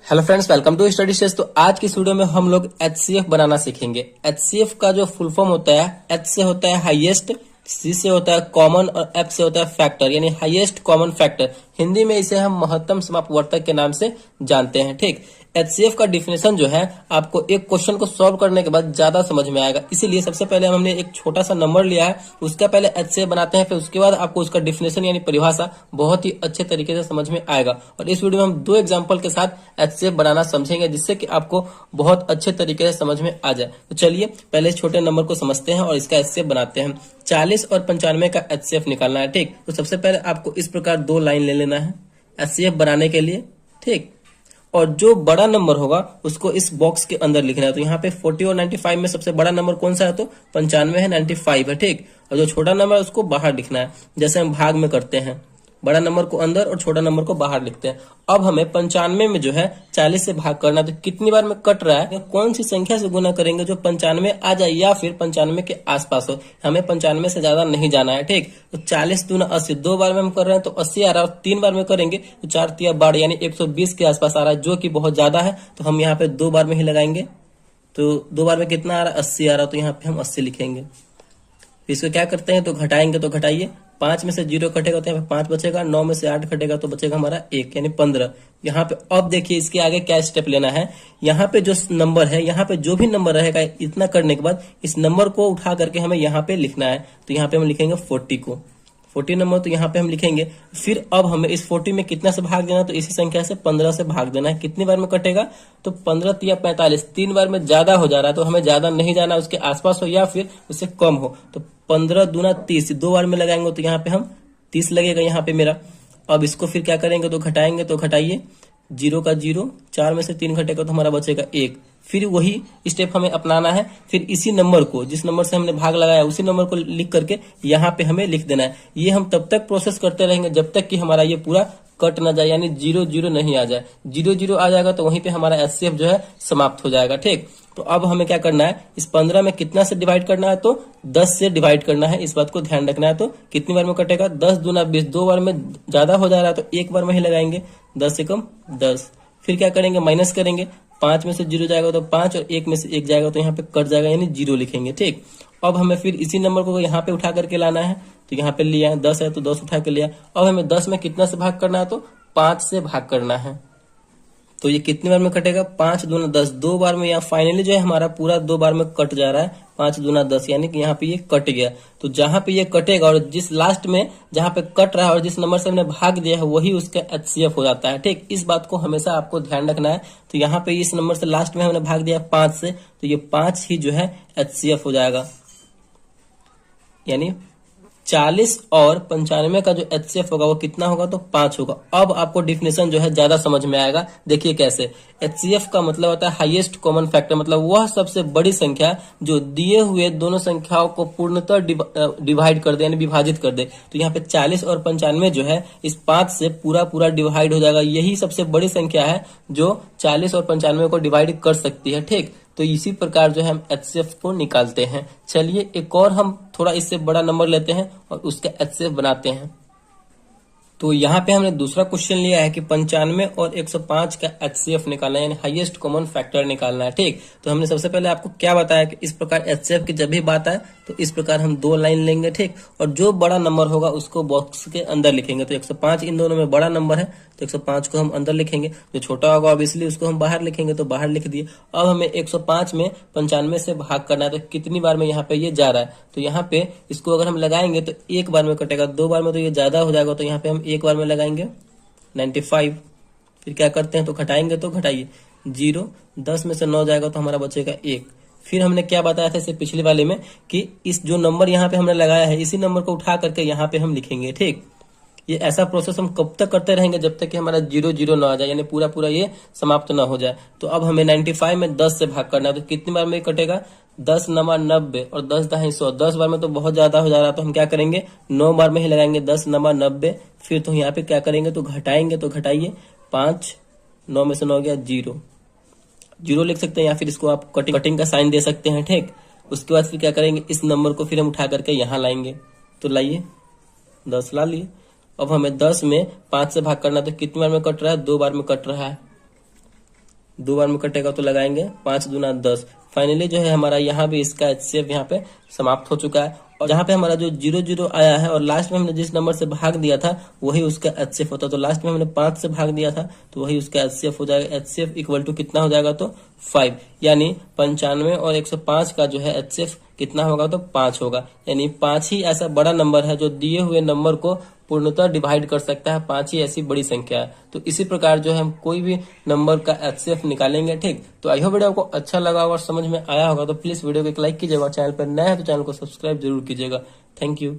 Hello friends, welcome to study stage. तो आज की इस वीडियो में हम लोग एचसीएफ बनाना सीखेंगे। एचसीएफ का जो फुल फॉर्म होता है, एच से होता है हाईएस्ट, सी से होता है कॉमन और एफ से होता है फैक्टर, यानी हाईएस्ट कॉमन फैक्टर। हिंदी में इसे हम महत्तम समापवर्तक के नाम से जानते हैं। ठीक, एचसीएफ का डिफिनेशन जो है आपको एक क्वेश्चन को सॉल्व करने के बाद ज्यादा समझ में आएगा। इसीलिए सबसे पहले हमने एक छोटा सा नंबर लिया है, उसका पहले एचसीएफ बनाते हैं, फिर उसके बाद आपको उसका डिफिनेशन यानी परिभाषा बहुत ही अच्छे तरीके से समझ में आएगा। और इस वीडियो में हम दो एग्जाम्पल के साथ एचसीएफ बनाना समझेंगे, जिससे कि आपको बहुत अच्छे तरीके से समझ में आ जाए। तो चलिए पहले छोटे नंबर को समझते हैं और इसका एचसीएफ बनाते हैं। 40 और 95 का एचसीएफ निकालना है। ठीक, तो सबसे पहले आपको इस प्रकार दो लाइन ले लेना है एचसीएफ बनाने के लिए। ठीक, और जो बड़ा नंबर होगा उसको इस बॉक्स के अंदर लिखना है। तो यहाँ पे 40 और 95 में सबसे बड़ा नंबर कौन सा है? तो 95 है, 95 है। ठीक, और जो छोटा नंबर है उसको बाहर लिखना है, जैसे हम भाग में करते हैं, बड़ा नंबर को अंदर और छोटा नंबर को बाहर लिखते हैं। अब हमें 95 में जो है 40 से भाग करना है। तो कितनी बार में कट रहा है, कौन सी संख्या से गुना करेंगे जो 95 आ जाए या फिर 95 के आसपास हो। हमें 95 से ज्यादा नहीं जाना है। ठीक, तो 40 दूना 80, दो बार में हम कर रहे हैं तो 80 आ रहा है, और तीन बार में करेंगे तो 4 तिया 12 यानी 120 के आसपास आ रहा है, जो कि बहुत ज्यादा है। तो हम यहाँ पे दो बार में ही लगाएंगे। तो दो बार में कितना आ रहा है? 80 आ रहा है, तो यहाँ पे हम 80 लिखेंगे। इसको क्या करते हैं, तो घटाएंगे। तो घटाइए, 5 में से 0 कटेगा तो यहाँ पे 5 बचेगा, 9 में से 8 कटेगा तो बचेगा हमारा 1 यानी 15। यहाँ पे अब देखिए इसके आगे क्या स्टेप लेना है। यहाँ पे जो नंबर है, यहाँ पे जो भी नंबर रहेगा, इतना करने के बाद इस नंबर को उठा करके हमें यहाँ पे लिखना है। तो यहाँ पे हम लिखेंगे 40 को, 40 नंबर, तो यहाँ पे हम लिखेंगे। फिर अब हमें इस 40 में कितना से भाग देना? तो इसी संख्या से 15 से भाग देना है। कितनी बार में कटेगा? तो 15 तिया 45, तीन बार में ज्यादा हो जा रहा है, तो हमें ज्यादा नहीं जाना, उसके आसपास हो या फिर उससे कम हो। तो 15 दूना 30, दो बार में लगाएंगे तो यहाँ पे हम 30 लगेगा यहाँ पे मेरा। अब इसको फिर क्या करेंगे, तो घटाएंगे। तो घटाइए, 0 का 0, 4 में से 3 घटेगा तो हमारा बचेगा 1। फिर वही स्टेप हमें अपनाना है। फिर इसी नंबर को, जिस नंबर से हमने भाग लगाया, उसी नंबर को लिख करके यहाँ पे हमें लिख देना है। ये हम तब तक प्रोसेस करते रहेंगे जब तक कि हमारा ये पूरा कट ना जाए, यानी 0 नहीं आ जाए। 0 आ जाएगा तो वहीं पे हमारा एचसीएफ जो है समाप्त हो जाएगा। ठीक, तो अब हमें क्या करना है, इस 15 में कितना से डिवाइड करना है? तो 10 से डिवाइड करना है। इस बात को ध्यान रखना है। तो कितनी बार में कटेगा? 10 दूना 20, दो बार में ज्यादा हो जा रहा है तो एक बार में ही लगाएंगे। 10 से कम 10। फिर क्या करेंगे, माइनस करेंगे। 5 में से 0 जाएगा तो 5, और 1 में से 1 जाएगा तो यहाँ पे कट जाएगा, यानी 0 लिखेंगे। ठीक, अब हमें फिर इसी नंबर को यहाँ पे उठा करके लाना है। तो यहाँ पे लिया है 10 है तो 10 उठा के लिया। अब हमें 10 में कितना से भाग करना है? तो 5 से भाग करना है। तो ये कितनी बार में कटेगा? 5 दूना 10, दो बार में। यहाँ फाइनली जो है हमारा पूरा दो बार में कट जा रहा है। 5 दूना 10 यानी कि यहाँ पे ये कट गया। तो जहां पे ये कटेगा और जिस लास्ट में जहां पे कट रहा है और जिस नंबर से हमने भाग दिया है, वही उसका एचसीएफ हो जाता है। ठीक, इस बात को हमेशा आपको ध्यान रखना है। तो यहाँ पे इस नंबर से लास्ट में हमने भाग दिया 5 से, तो ये 5 ही जो है एचसीएफ हो जाएगा। यानी 40 और 95 का जो एचसीएफ होगा वो कितना होगा? तो 5 होगा। अब आपको डिफिनेशन जो है ज्यादा समझ में आएगा। देखिए कैसे। एचसीएफ का मतलब होता है हाईएस्ट कॉमन फैक्टर, मतलब वह सबसे बड़ी संख्या जो दिए हुए दोनों संख्याओं को पूर्णतः डिवाइड कर दे, यानी विभाजित कर दे। तो यहाँ पे 40 और 95 जो है इस 5 से पूरा पूरा डिवाइड हो जाएगा। यही सबसे बड़ी संख्या है जो 40 और 95 को डिवाइड कर सकती है। ठीक, तो इसी प्रकार जो है हम एचसीएफ को निकालते हैं। चलिए एक और हम थोड़ा इससे बड़ा नंबर लेते हैं और उसका एचसीएफ बनाते हैं। तो यहाँ पे हमने दूसरा क्वेश्चन लिया है कि 95 और 105 का एचसीएफ निकालना है, यानी हाईएस्ट कॉमन फैक्टर निकालना है। ठीक, तो हमने सबसे पहले आपको क्या बताया कि इस प्रकार एचसीएफ की जब भी बात आए तो इस प्रकार हम दो लाइन लेंगे। ठीक, और जो बड़ा नंबर होगा उसको बॉक्स के अंदर लिखेंगे। तो 105 इन दोनों में बड़ा नंबर है, तो 105 को हम अंदर लिखेंगे। जो छोटा होगा ऑब्वियसली उसको हम बाहर लिखेंगे, तो बाहर लिख दिए। अब हमें 105 में 95 से भाग करना है। तो कितनी बार में यहाँ पे ये जा रहा है? तो यहाँ पे इसको अगर हम लगाएंगे तो एक बार में कटेगा, दो बार में तो ये ज्यादा हो जाएगा, तो यहाँ पे हम एक बार में लगाएंगे 95। फिर क्या करते हैं, तो घटाएंगे। तो घटाइए, 0, 10 में से 9 जाएगा तो हमारा बचेगा 1। फिर हमने क्या बताया था इससे पिछले वाले में कि इस जो नंबर यहाँ पे हमने लगाया है, इसी नंबर को उठा करके यहाँ पे हम लिखेंगे। ठीक, ये ऐसा प्रोसेस हम कब तक करते रहेंगे? जब तक कि हमारा 0 ना आ जाए, यानी पूरा पूरा ये समाप्त ना हो जाए। तो अब हमें 95 में 10 से भाग करना है। तो कितनी बार में कटेगा? 10 नमा 90 और 10 दहाई 100। 10 बार में तो बहुत ज्यादा हो जा रहा है, तो हम क्या करेंगे, 9 बार में ही लगाएंगे। 10 नमा 90। फिर तो यहाँ पे क्या करेंगे, तो घटाएंगे। तो घटाइए, 5, 9 में से 9 गया 0 लिख सकते हैं, या फिर इसको आप कटिंग का साइन दे सकते हैं। ठीक, उसके बाद फिर क्या करेंगे, इस नंबर को फिर हम उठा करके यहाँ लाएंगे। तो लाइए, 10 ला लिए। अब हमें 10 में 5 से भाग करना, तो कितनी बार में कट रहा है? 2 बार में कट रहा है। 2 बार में कटेगा तो लगाएंगे 5 दूना 10। फाइनली जो है हमारा यहाँ भी इसका एचसीएफ यहाँ पे समाप्त हो चुका है। और जहाँ पे हमारा जो 0 0 आया है और लास्ट में हमने जिस नंबर से भाग दिया था वही उसका एचसीएफ होता। तो लास्ट में हमने 5 से भाग दिया था तो वही उसका एचसीएफ हो जाएगा। एचसीएफ इक्वल टू कितना हो जाएगा तो 5, यानी 95 और 105 का जो है एचसीएफ कितना होगा तो 5 होगा। यानी 5 ही ऐसा बड़ा नंबर है जो दिए हुए नंबर को पूर्णतः डिवाइड कर सकता है। 5 ही ऐसी बड़ी संख्या है। तो इसी प्रकार जो है हम कोई भी नंबर का एचसीएफ निकालेंगे। ठीक, तो आई होप वीडियो आपको अच्छा लगा और समझ में आया होगा। तो प्लीज वीडियो को एक लाइक कीजिएगा, चैनल पर नया है तो चैनल को सब्सक्राइब जरूर कीजिएगा। Thank you.